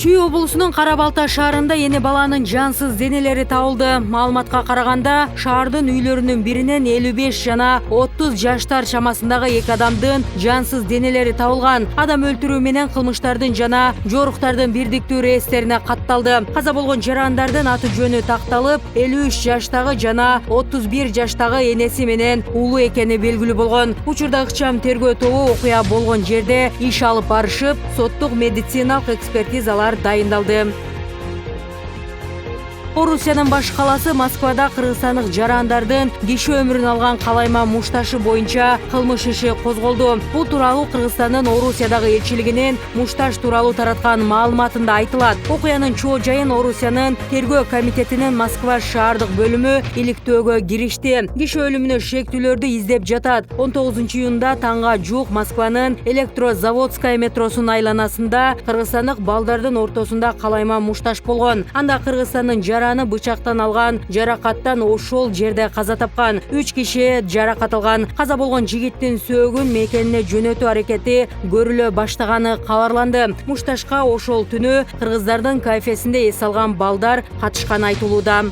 Чүй облусунун Кара Балта шаарында эне баланын жансыз денелери табылды. Маалыматка караганда, шаардын үйлөрүнүн биринен 55 жана 30 жаштар чамасындагы эки адамдын жансыз денелери табылган. Адам өлтүрүү менен кылмыштардын жана жоруктардын бирдиктүү реестерине катталды. Каза болгон жарандардын аты жөнү такталып, 53 жаштагы жана 31 жаштагы энеси менен уулу экени белгилүү болгон. Учурда ыкчам тергөө тобу окуя болгон жерде иш алып барышып, соттук медициналык экспертизалар дайындалды. Орусиянын баш каласы Москвада кыргызстандык жарандардын киши өмүрүн алган калайма мушташы боюнча кылмыш иши козголду. Бул тууралуу Кыргызстандын Орусиядагы элчилигинин мушташ тууралуу тараткан маалыматында айтылат. Окуянын чоо жайын Орусиянын тергөө комитетинин Москва шаардык бөлүмү иликтөөгө киришти. Киши өлүмүнө шектүүлөрдү издеп жатат. 19-июнда таңга жуук Москванын Электрозаводская метросунун айланасында кыргызстандык балдардын ортосунда калайма мушташ болгон. Анда Кыргызстандын бычактан алган жаракаттан ошол жерде каза тапкан. 3 киши жаракат алган. Каза болгон жигиттин сөөгүн мекенине жөнөтүү аракети көрүлө баштаганы кабарланды. Мушташка ошол түнү кыргыздардын кафесинде эс алган балдар катышканы айтылууда.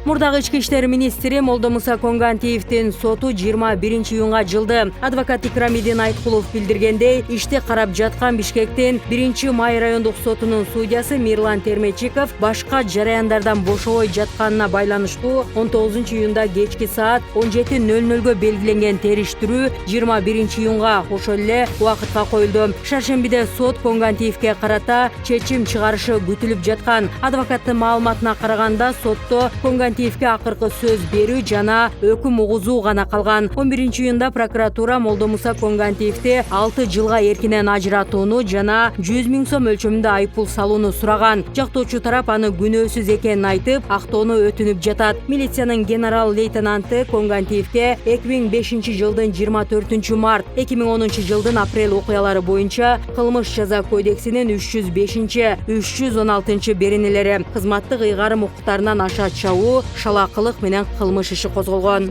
Мурдагы ички иштер министри Молдомуса Конгантиевдин соту 21-июнга жылды. Адвокат Икрамидин Айткулов билдиргендей, ишти карап жаткан Бишкектин 1-Май райондук сотунун судьясы Мирлан Термечиков башка жараяндардан бошобой жатканына байланыштуу 19-июнда кечки саат 17:00 белгиленген териштирүү 21-июнга ошол эле убакытка коюлду. Шаршембиде сот Конгантиевге карата чечим чыгарышы күтүлүп жаткан. Адвокаттын маалыматына караганда, сотто Конгантиевге акыркы сөз берүү жана өкүм угузуу гана калган. 11-июнда прокуратура Молдомуса Конгантиевди 6 жылга эркинен ажыратууну жана 100 000 сом өлчөмүндө айыппул салууну сураган. Жактоочу тарап аны күнөөсүз экенин айтып, актоону өтүнүп жатат. Милициянын генерал-лейтенанты Конгантиевге 2005 жылдын 24 март, 2010 жылдын апрель окуялары боюнча кылмыш жаза кодексинин 305, 316 беренелери кызматтык ыйгарым укуктарынан аша чабуу, шалакылык менен кылмыш иши козголгон.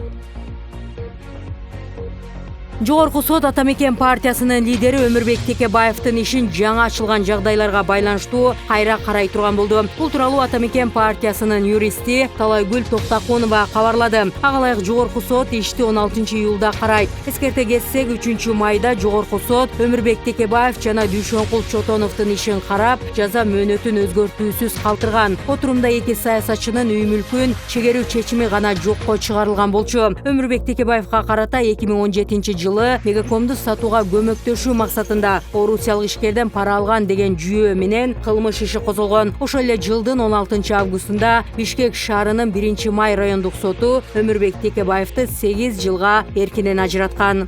Жогорку сот Атамекен партиясынын лидери Өмүрбек Текебаевдин ишин жаңы ачылган жагдайларга байланыштуу кайра карай турган болду. Бул тууралуу Атамекен партиясынын юристи Талайгүл Токтакунова кабарлады. Ага ылайык Жогорку сот ишти 16-июлда карайт. Эскерте кетсек, 3-майда Жогорку сот Өмүрбек Текебаев жана Дүйшөнкул Чотоновдун ишин карап, жаза мөөнөтүн өзгөртүүсүз калтырган. Отурумда эки саясатчынын үй мүлкүн чегерүү чечими гана жокко чыгарылган болчу. Өмүрбек Текебаевга карата 2017 жылы Мегакомду сатууга көмөктөшүү максатында орусиялык ишкерден пара алган деген жүйө менен кылмыш иши козголгон. Ошол эле жылдын 16 августунда Бишкек шаарынын 1-Май райондук соту Өмүрбек Текебаевди 8 жылга эркинен ажыраткан.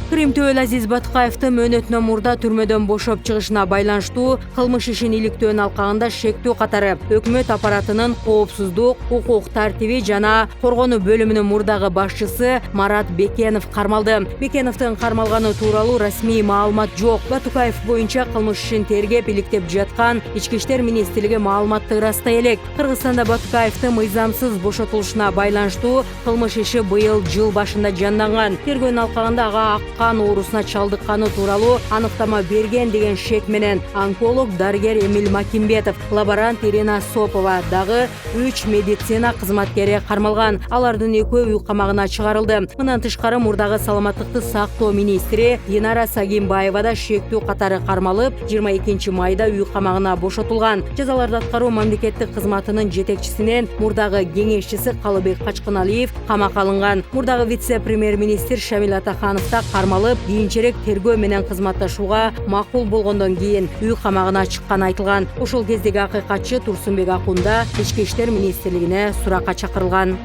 Крим Төөл Азиз Батыкаевдин мөөнөтүнөн мурда түрмөдөн бошоп чыгышына байланыштуу кылмыш ишин иликтөөнүн алкагында шектүү катары өкмөт аппаратынын коопсуздук, укук тартиби жана коргонуу бөлүмүнүн мурдагы башчысы Марат Бекенов кармалды. Бекеновдун кармалганы тууралуу расмий маалымат жок. Батыкаев боюнча кылмыш ишин тергеп иликтеп жаткан Ички иштер министрлиги маалыматты ырастай элек. Кыргызстанда Батыкаевдин мыйзамсыз бошотулушуна байланыштуу кылмыш иши быйыл жыл башында жанданган. Тергөөнүн алкагында ага кан оорусуна чалдыкканы тууралуу аныктама берген деген шек менен онколог дарыгер Эмил Макимбетов, лаборант Ирина Сопова дагы 3 медицина кызматкери кармалган. Алардын экөө үй камагына чыгарылды. Мындан тышкары мурдагы саламаттыкты сактоо министри Динара Сагимбаева да шектүү катары кармалып, 22 майда үй камагына бошотулган. Жазаларды аткаруу мамлекеттик кызматынын жетекчисинен мурдагы кеңешчиси Калыбек Качкыналиев камакка алынган. Мурдагы вице-премьер-министр Шамил Атаханов да кармалып, кийинчерээк тергөө менен кызматташууга макул болгондон кийин үй камагына чыкканы айтылган. Ошол кездеги акыйкатчы Турсунбек Акунда Ички иштер министрлигине суракка чакырылган.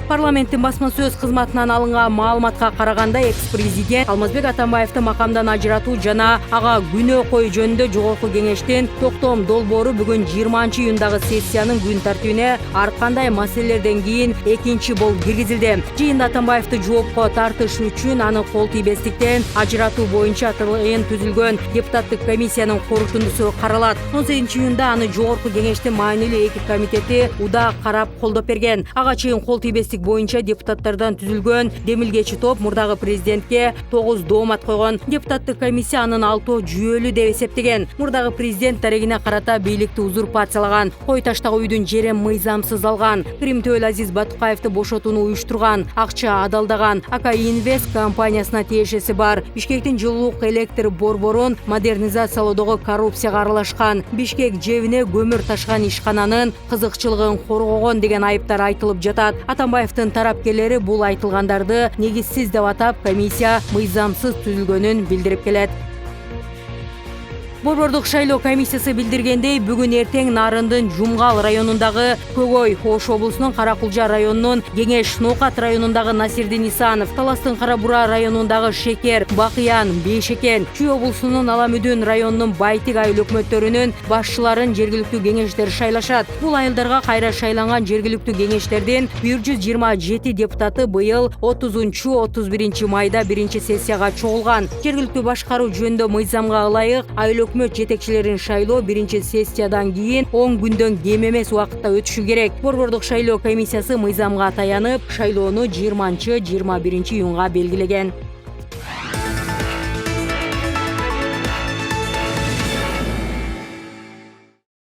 Парламенттин басма сөз кызматынан алынган маалыматка караганда, экс-президент Алмазбек Атамбаевди макамдан ажыратуу жана ага күнөө коюу жөнүндө Жогорку кеңештин токтом долбоору бүгүн 20-июндагы сессиянын күн тартибине ар кандай маселелерден кийин экинчи болуп киргизилди. Жыйында Атамбаевди жоопко тартыш үчүн аны кол тийбестиктен ажыратуу боюнча атайын түзүлгөн депутаттык комиссиянын корутундусу каралат. 18-июнда аны Жогорку кеңештин маанилүү эки комитети удаа карап колдоп берген. Ага чейин кол тийбестик серіктестик боюнча депутаттардан түзүлгөн демилгечи топ мурдагы президентке 9 доомат койгон. Депутаттык комиссия анын 6 жүйөлүү деп эсептеген. Мурдагы президент дарегине карата бийликти узурпациялаган, кой таштагы үйдүн жерин мыйзамсыз алган, Крим Төөл Азиз Батукаевди бошотууну уюштурган, акча адалдаган, АК Инвест компаниясына тиешеси бар, Бишкектин жылуулук электр борборун модернизациялоодогу коррупцияга аралашкан, Бишкек жебине көмүр ташкан ишкананын кызыкчылыгын коргогон деген айыптар айтылып жатат. Атамбаевдин тарапкерлери бул айтылгандарды негизсиз деп атап, комиссия мыйзамсыз түзүлгөнүн билдирип келет. Борбордук шайлоо комиссиясы билдиргендей, бүгүн эртең Нарындын Жумгал районундагы Көгөй, Ош облусунун Каракулжа районунун Кеңеш Ноокат районундагы Насирдин Исанов, Таластын Кара-Бура районундагы Шекер, Бакыян, Бейшекен, Чүй облусунун Аламүдүн районунун Байтик айыл өкмөттөрүнүн башчыларын жергиликтүү кеңештер шайлашат. Бул айылдарга кайра шайланган жергиликтүү кеңештердин 127 депутаты быйыл 30-31 майда биринчи сессияга чогулган. Жергиликтүү башкаруу жөнүндө мыйзамга ылайык айыл өкмөт жетекчилерин шайлоо биринчи сессиядан кийин 10 күндөн кем эмес убакытта өтүшү керек. Борбордук шайлоо комиссиясы мыйзамга таянып, шайлоону 20-21 июнга белгилеген.